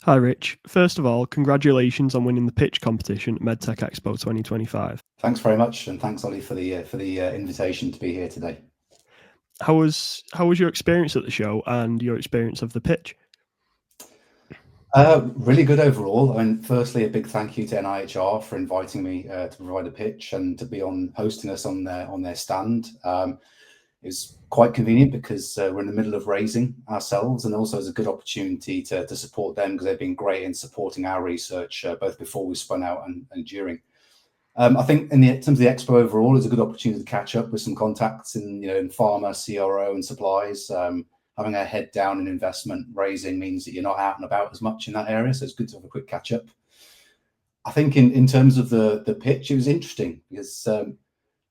Hi, Rich. First of all, congratulations on winning the pitch competition at MedTech Expo 2025. Thanks very much, and thanks, Ollie, for the invitation to be here today. How was your experience at the show and your experience of the pitch? Really good overall. I mean, firstly, a big thank you to NIHR for inviting me to provide a pitch and to be hosting us on their stand. It was quite convenient because we're in the middle of raising ourselves, and also it's a good opportunity to support them because they've been great in supporting our research both before we spun out and during. I think in terms of the expo overall, it's a good opportunity to catch up with some contacts in pharma, CRO, and supplies. Having a head down in investment raising means that you're not out and about as much in that area, so it's good to have a quick catch up. I think in terms of the pitch, it was interesting because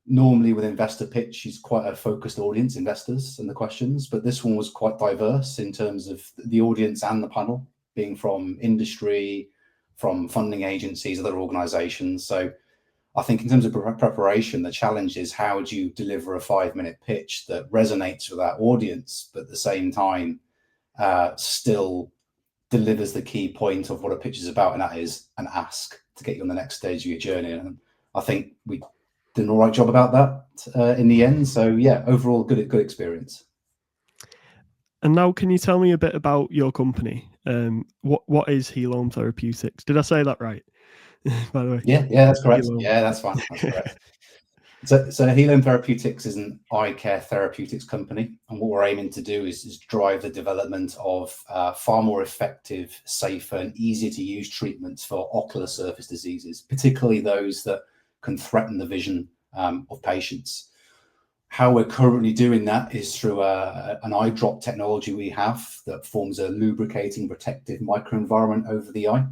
normally with investor pitch, it's quite a focused audience, investors and the questions, but this one was quite diverse in terms of the audience and the panel being from industry, from funding agencies, other organizations. So I think in terms of preparation, the challenge is how do you deliver a 5-minute pitch that resonates with that audience, but at the same time still delivers the key point of what a pitch is about, and that is an ask to get you on the next stage of your journey. And I think we did an all right job about that in the end. So yeah, overall, good experience. And now, can you tell me a bit about your company? What is Healome Therapeutics? Did I say that right? By the way, Yeah, that's correct. Healome. Yeah, that's fine. That's correct. So Healome Therapeutics is an eye care therapeutics company, and what we're aiming to do is drive the development of far more effective, safer, and easier to use treatments for ocular surface diseases, particularly those that can threaten the vision of patients. How we're currently doing that is through an eye drop technology we have that forms a lubricating protective microenvironment over the eye.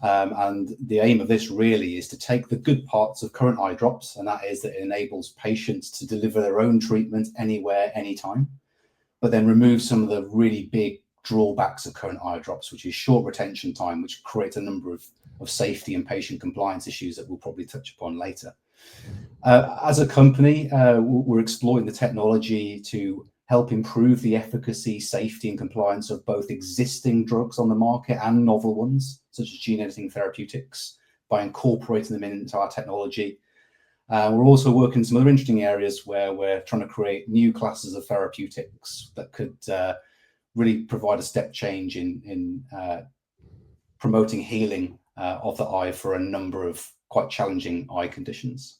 And the aim of this really is to take the good parts of current eye drops, and that is that it enables patients to deliver their own treatment anywhere, anytime, but then remove some of the really big drawbacks of current eye drops, which is short retention time, which creates a number of safety and patient compliance issues that we'll probably touch upon later. As a company, we're exploiting the technology to help improve the efficacy, safety, and compliance of both existing drugs on the market and novel ones, such as gene editing therapeutics, by incorporating them into our technology. We're also working in some other interesting areas where we're trying to create new classes of therapeutics that could really provide a step change in promoting healing of the eye for a number of quite challenging eye conditions.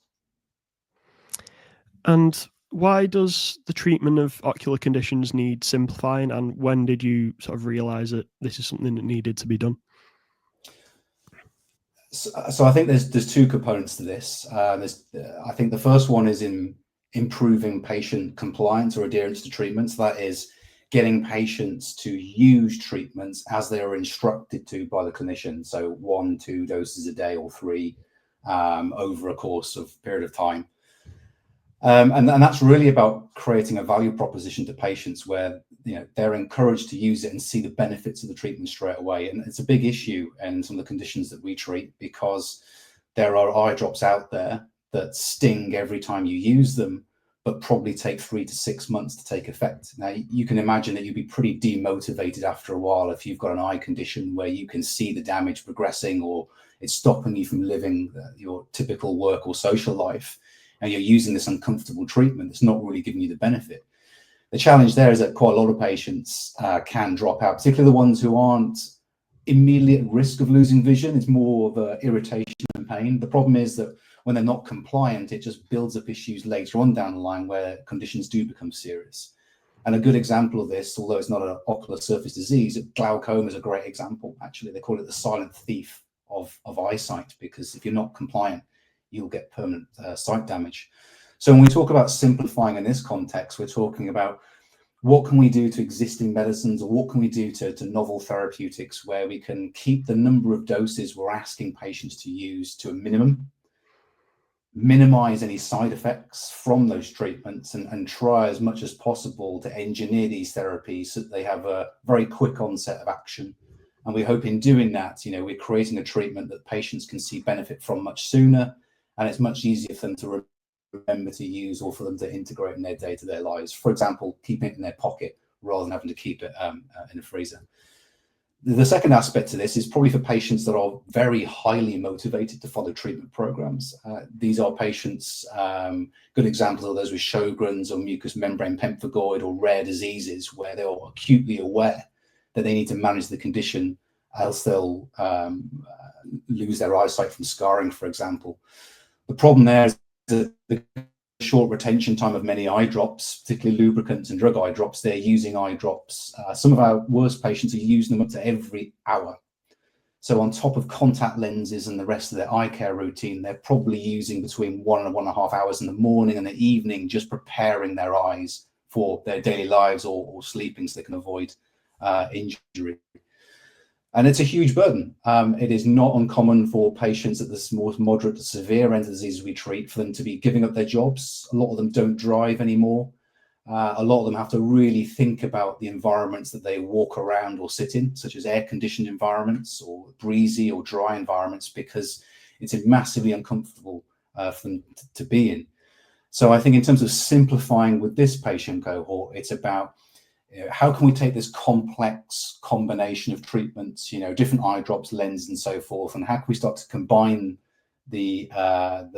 And why does the treatment of ocular conditions need simplifying? And when did you sort of realize that this is something that needed to be done? So I think there's two components to this. I think the first one is in improving patient compliance or adherence to treatments. That is getting patients to use treatments as they are instructed to by the clinician. So 1, 2 doses a day or 3 over a course of period of time. And that's really about creating a value proposition to patients where they're encouraged to use it and see the benefits of the treatment straight away. And it's a big issue in some of the conditions that we treat because there are eye drops out there that sting every time you use them, but probably take 3 to 6 months to take effect. Now, you can imagine that you'd be pretty demotivated after a while if you've got an eye condition where you can see the damage progressing or it's stopping you from living your typical work or social life, and you're using this uncomfortable treatment that's not really giving you the benefit. The challenge there is that quite a lot of patients can drop out, particularly the ones who aren't immediately at risk of losing vision. It's more of an irritation and pain. The problem is that when they're not compliant, it just builds up issues later on down the line where conditions do become serious. And a good example of this, although it's not an ocular surface disease, glaucoma is a great example. Actually, they call it the silent thief of eyesight, because if you're not compliant, you'll get permanent sight damage. So when we talk about simplifying in this context, we're talking about what can we do to existing medicines, or what can we do to novel therapeutics where we can keep the number of doses we're asking patients to use to a minimum, minimize any side effects from those treatments, and try as much as possible to engineer these therapies so that they have a very quick onset of action. And we hope in doing that, we're creating a treatment that patients can see benefit from much sooner, and it's much easier for them to remember to use or for them to integrate in their day-to-day lives. For example, keeping it in their pocket rather than having to keep it in a freezer. The second aspect to this is probably for patients that are very highly motivated to follow treatment programs. These are patients, good examples of those with Sjogren's or mucous membrane pemphigoid or rare diseases, where they're acutely aware that they need to manage the condition, else they'll lose their eyesight from scarring, for example. The problem there is that the short retention time of many eye drops, particularly lubricants and drug eye drops. They're using eye drops. Some of our worst patients are using them up to every hour. So on top of contact lenses and the rest of their eye care routine, they're probably using between 1 and 1.5 hours in the morning and the evening, just preparing their eyes for their daily lives or sleeping so they can avoid injury. And it's a huge burden. It is not uncommon for patients at the more moderate to severe end of the disease we treat for them to be giving up their jobs. A lot of them don't drive anymore. A lot of them have to really think about the environments that they walk around or sit in, such as air-conditioned environments or breezy or dry environments, because it's massively uncomfortable for them to be in. So I think in terms of simplifying with this patient cohort, it's about how can we take this complex combination of treatments, different eye drops, lenses, and so forth, and how can we start to combine the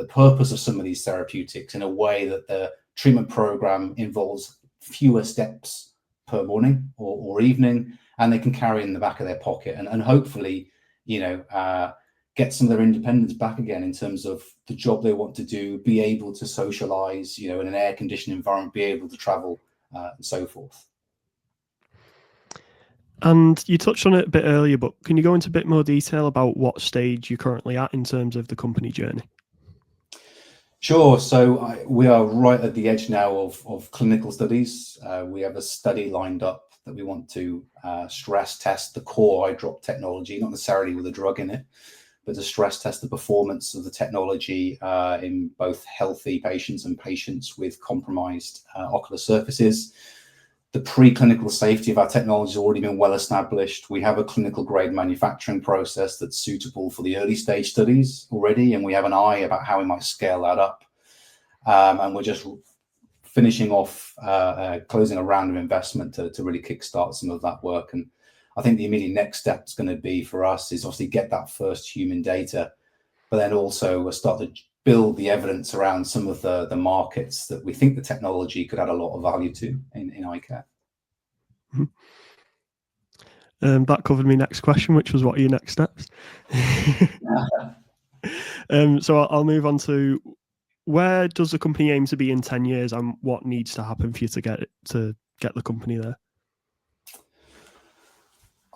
purpose of some of these therapeutics in a way that the treatment program involves fewer steps per morning or evening, and they can carry in the back of their pocket and hopefully, get some of their independence back again in terms of the job they want to do, be able to socialize, in an air-conditioned environment, be able to travel, and so forth. And you touched on it a bit earlier, but can you go into a bit more detail about what stage you're currently at in terms of the company journey? Sure. So we are right at the edge now of clinical studies. We have a study lined up that we want to stress test the core eye drop technology, not necessarily with a drug in it, but to stress test the performance of the technology in both healthy patients and patients with compromised ocular surfaces. The preclinical safety of our technology has already been well established. We have a clinical grade manufacturing process that's suitable for the early stage studies already, and we have an eye about how we might scale that up. And we're just finishing off closing a round of investment to really kickstart some of that work. And I think the immediate next step is going to be for us is obviously get that first human data, but then also we'll start to build the evidence around some of the markets that we think the technology could add a lot of value to in eye care. That covered my next question, which was what are your next steps? So I'll move on to where does the company aim to be in 10 years and what needs to happen for you to get the company there?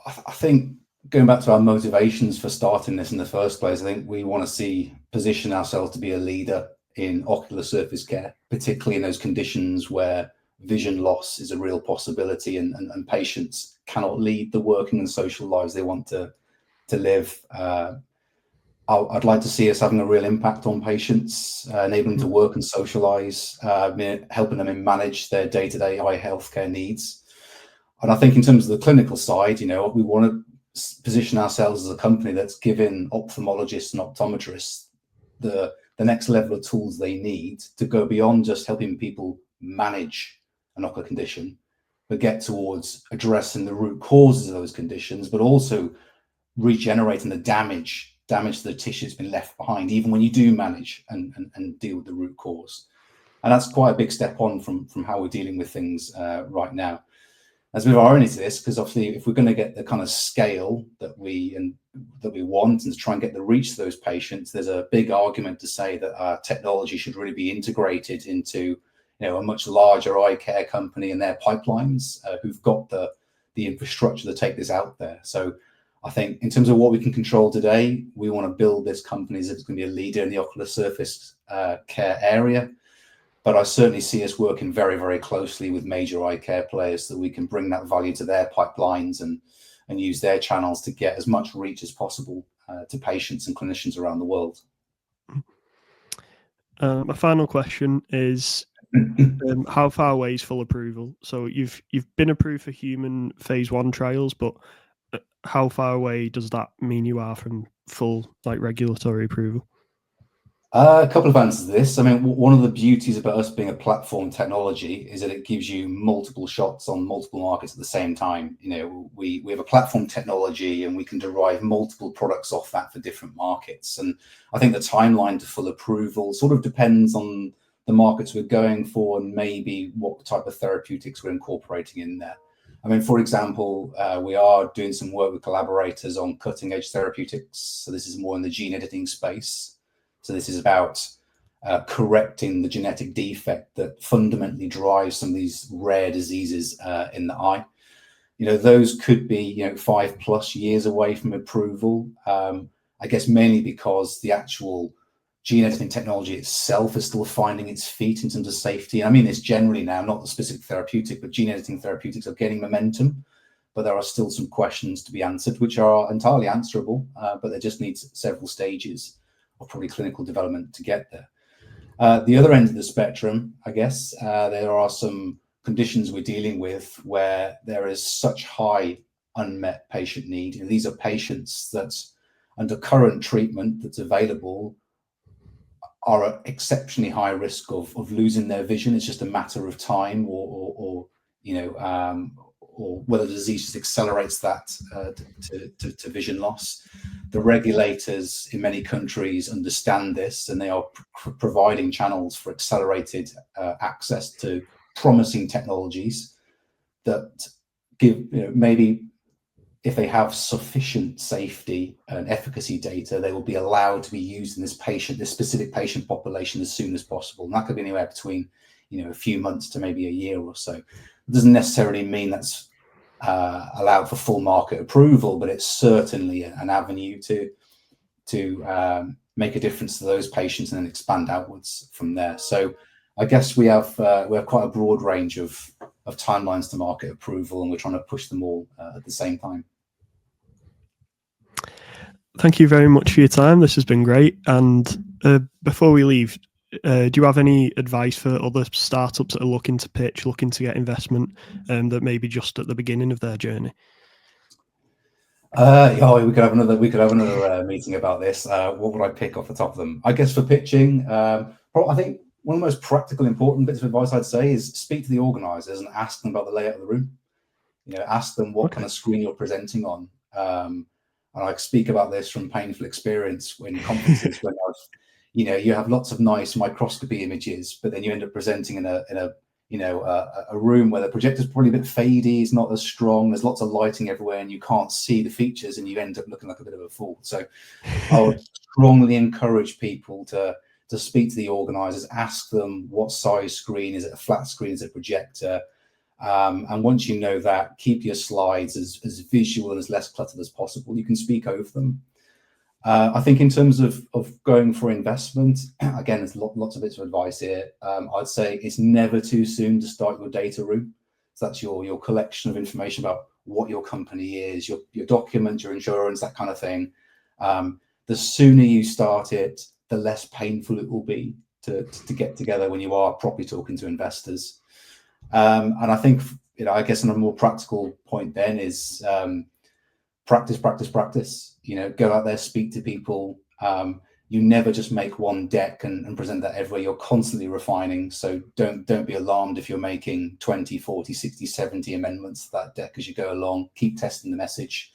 I think going back to our motivations for starting this in the first place, I think we want to position ourselves to be a leader in ocular surface care, particularly in those conditions where vision loss is a real possibility and patients cannot lead the working and social lives they want to live. I'd like to see us having a real impact on patients, enabling them to work and socialize, helping them manage their day-to-day eye healthcare needs. And I think in terms of the clinical side, we want to position ourselves as a company that's giving ophthalmologists and optometrists the next level of tools they need to go beyond just helping people manage an ocular condition, but get towards addressing the root causes of those conditions, but also regenerating the damage to the tissue that's been left behind, even when you do manage and deal with the root cause. And that's quite a big step on from how we're dealing with things right now. There's a bit of irony to this, because obviously if we're going to get the kind of scale that we want and to try and get the reach to those patients, there's a big argument to say that our technology should really be integrated into a much larger eye care company and their pipelines who've got the infrastructure to take this out there. So I think in terms of what we can control today, we want to build this company as if it's going to be a leader in the ocular surface care area. But I certainly see us working very, very closely with major eye care players so that we can bring that value to their pipelines and use their channels to get as much reach as possible to patients and clinicians around the world. My final question is, how far away is full approval? So you've been approved for human phase 1 trials, but how far away does that mean you are from full regulatory approval? A couple of answers to this. I mean, one of the beauties about us being a platform technology is that it gives you multiple shots on multiple markets at the same time. You know, we have a platform technology and we can derive multiple products off that for different markets. And I think the timeline to full approval sort of depends on the markets we're going for and maybe what type of therapeutics we're incorporating in there. I mean, for example, we are doing some work with collaborators on cutting edge therapeutics. So this is more in the gene editing space. So this is about correcting the genetic defect that fundamentally drives some of these rare diseases in the eye. You know, those could be, you know, 5+ years away from approval. I guess mainly because the actual gene editing technology itself is still finding its feet in terms of safety. And I mean this generally now, not the specific therapeutic, but gene editing therapeutics are gaining momentum. But there are still some questions to be answered, which are entirely answerable, but they just need several stages of probably clinical development to get there. The other end of the spectrum, I guess, there are some conditions we're dealing with where there is such high unmet patient need. You know, these are patients that under current treatment that's available are at exceptionally high risk of losing their vision. It's just a matter of time or you know, or whether the disease just accelerates that to vision loss. The regulators in many countries understand this, and they are providing channels for accelerated access to promising technologies that give, you know, maybe if they have sufficient safety and efficacy data, they will be allowed to be used in this specific patient population as soon as possible. And that could be anywhere between, you know, a few months to maybe a year or so. It doesn't necessarily mean that's allowed for full market approval, but it's certainly an avenue to make a difference to those patients and then expand outwards from there. So I guess we have quite a broad range of timelines to market approval, and we're trying to push them all at the same time. Thank you very much for your time. This has been great. And before we leave, do you have any advice for other startups that are looking to pitch, looking to get investment, that may be just at the beginning of their journey? Yeah, we could have another meeting about this. What would I pick off the top of them? I guess for pitching, I think one of the most practical, important bits of advice I'd say is speak to the organisers and ask them about the layout of the room. You know, ask them what kind of screen you're presenting on. And I speak about this from painful experience when conferences when you know, you have lots of nice microscopy images, but then you end up presenting in a room where the projector's probably a bit fadey, it's not as strong, there's lots of lighting everywhere, and you can't see the features, and you end up looking like a bit of a fool. So I would strongly encourage people to speak to the organisers, ask them what size screen, is it a flat screen, is it a projector? And once you know that, keep your slides as visual and as less cluttered as possible. You can speak over them. I think in terms of going for investment, again, there's lots of bits of advice here. I'd say it's never too soon to start your data room. So that's your collection of information about what your company is, your documents, your insurance, that kind of thing. The sooner you start it, the less painful it will be to get together when you are properly talking to investors. And I think, you know, I guess on a more practical point then is practice. You know, go out there, speak to people. You never just make one deck and present that everywhere. You're constantly refining. So don't be alarmed if you're making 20, 40, 60, 70 amendments to that deck as you go along. Keep testing the message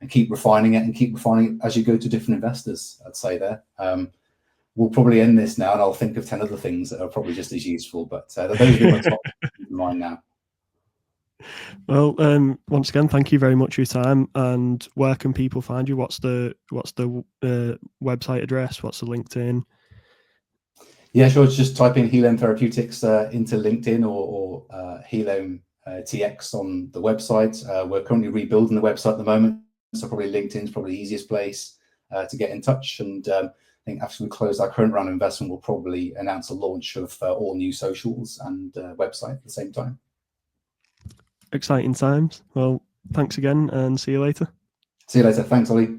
and keep refining it, and keep refining it as you go to different investors, I'd say there. We'll probably end this now, and I'll think of 10 other things that are probably just as useful, but those would be my top in mind now. Well, once again, thank you very much for your time. And where can people find you? What's the website address? What's the LinkedIn? Yeah, sure. Just type in Healome Therapeutics into LinkedIn or Healome TX on the website. We're currently rebuilding the website at the moment, so probably LinkedIn's probably the easiest place to get in touch. And I think after we close our current round of investment, we'll probably announce a launch of all new socials and website at the same time. Exciting times. Well, thanks again, and see you later. See you later. Thanks, Ollie.